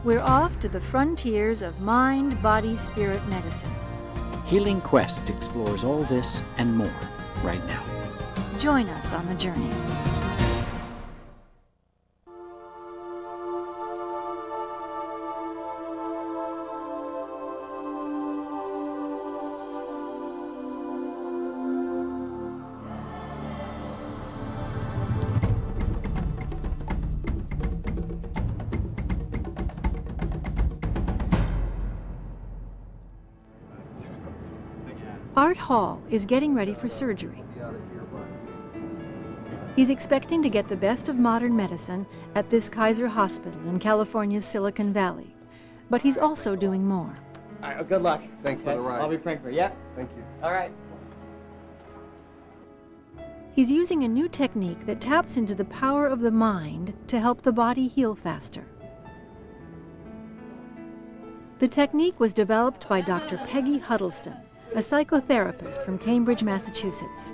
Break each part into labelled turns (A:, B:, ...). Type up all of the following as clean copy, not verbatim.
A: We're off to the frontiers of mind, body, spirit medicine.
B: Healing Quest explores all this and more right now.
A: Join us on the journey. Art Hall is getting ready for surgery. He's expecting to get the best of modern medicine at this Kaiser hospital in California's Silicon Valley. But he's also doing more.
C: All right, good luck.
D: Thanks for the ride.
C: I'll be praying for you. Yeah?
D: Thank you.
C: All right.
A: He's using a new technique that taps into the power of the mind to help the body heal faster. The technique was developed by Dr. Peggy Huddleston, a psychotherapist from Cambridge, Massachusetts.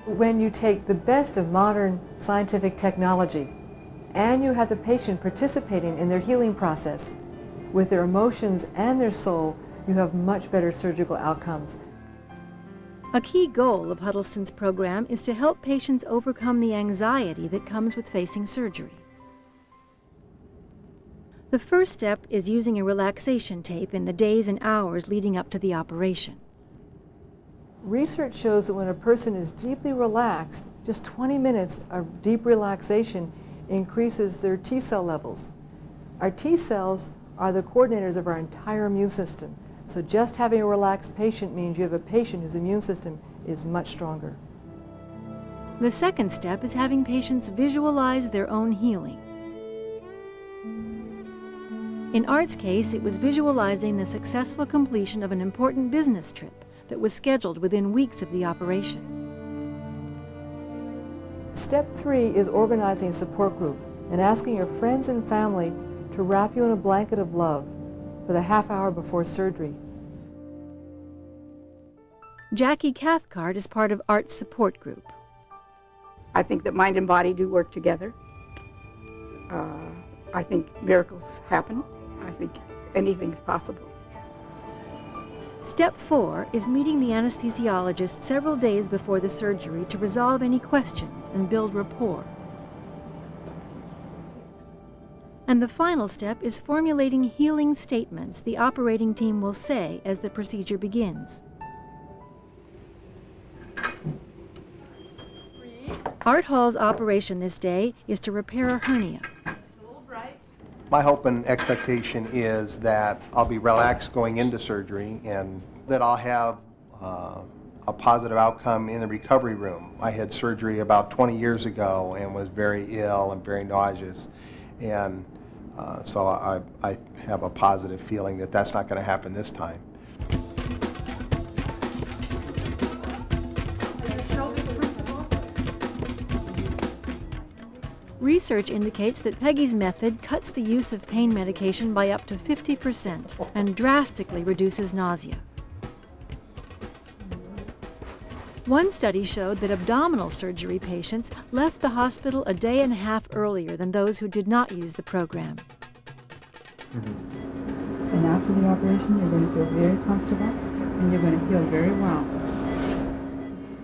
E: When you take the best of modern scientific technology and you have the patient participating in their healing process with their emotions and their soul, you have much better surgical outcomes.
A: A key goal of Huddleston's program is to help patients overcome the anxiety that comes with facing surgery. The first step is using a relaxation tape in the days and hours leading up to the operation.
E: Research shows that when a person is deeply relaxed, just 20 minutes of deep relaxation increases their T cell levels. Our T cells are the coordinators of our entire immune system. So just having a relaxed patient means you have a patient whose immune system is much stronger.
A: The second step is having patients visualize their own healing. In Art's case, it was visualizing the successful completion of an important business trip that was scheduled within weeks of the operation.
E: Step 3 is organizing a support group and asking your friends and family to wrap you in a blanket of love for the half hour before surgery.
A: Jackie Cathcart is part of Art's support group.
F: I think that mind and body do work together. I think miracles happen. I think anything's possible.
A: Step 4 is meeting the anesthesiologist several days before the surgery to resolve any questions and build rapport. And the final step is formulating healing statements the operating team will say as the procedure begins. Art Hall's operation this day is to repair a hernia.
D: My hope and expectation is that I'll be relaxed going into surgery and that I'll have a positive outcome in the recovery room. I had surgery about 20 years ago and was very ill and very nauseous, and so I have a positive feeling that that's not going to happen this time.
A: Research indicates that Peggy's method cuts the use of pain medication by up to 50% and drastically reduces nausea. One study showed that abdominal surgery patients left the hospital a day and a half earlier than those who did not use the program.
G: And after the operation, you're going to feel very comfortable and you're going to feel very well.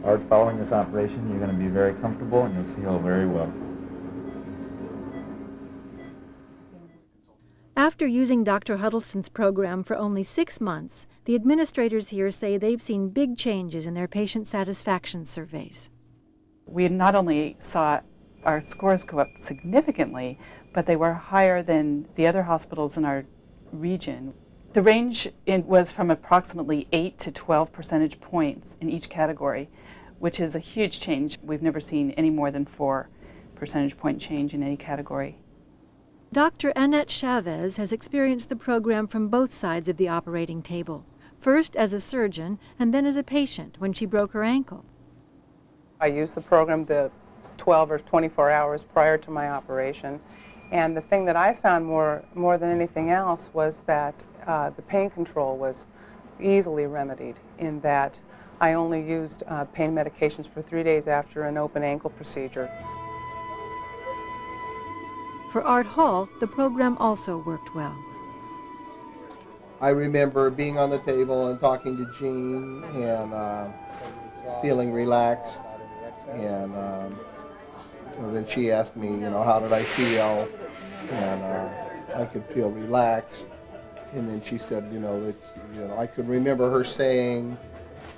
H: Art, following this operation, you're going to be very comfortable and you'll feel very well.
A: After using Dr. Huddleston's program for only 6 months, the administrators here say they've seen big changes in their patient satisfaction surveys.
I: We not only saw our scores go up significantly, but they were higher than the other hospitals in our region. The range was from approximately 8 to 12 percentage points in each category, which is a huge change. We've never seen any more than 4 percentage point change in any category.
A: Dr. Annette Chavez has experienced the program from both sides of the operating table, first as a surgeon and then as a patient when she broke her ankle.
J: I used the program the 12 or 24 hours prior to my operation, and the thing that I found more than anything else was that the pain control was easily remedied, in that I only used pain medications for 3 days after an open ankle procedure.
A: For Art Hall, the program also worked well.
D: I remember being on the table and talking to Jean and feeling relaxed. And then she asked me, how did I feel? And I could feel relaxed. And then she said, that I could remember her saying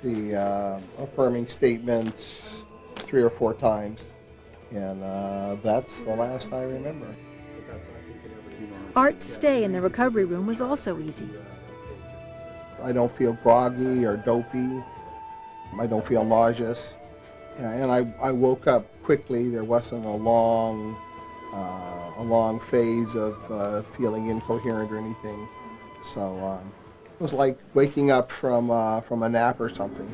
D: the affirming statements 3 or 4 times. And that's the last I remember.
A: Art's stay in the recovery room was also easy.
D: I don't feel groggy or dopey. I don't feel nauseous. And I woke up quickly. There wasn't a long phase of feeling incoherent or anything. So it was like waking up from a nap or something.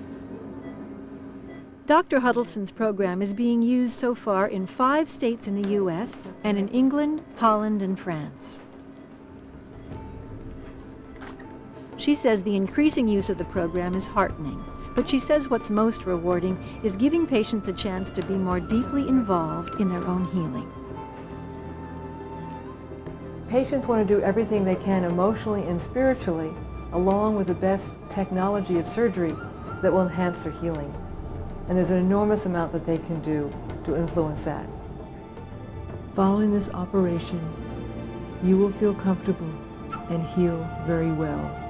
A: Dr. Huddleston's program is being used so far in 5 states in the U.S. and in England, Holland, and France. She says the increasing use of the program is heartening, but she says what's most rewarding is giving patients a chance to be more deeply involved in their own healing.
E: Patients want to do everything they can emotionally and spiritually, along with the best technology of surgery that will enhance their healing. And there's an enormous amount that they can do to influence that. Following this operation, you will feel comfortable and heal very well.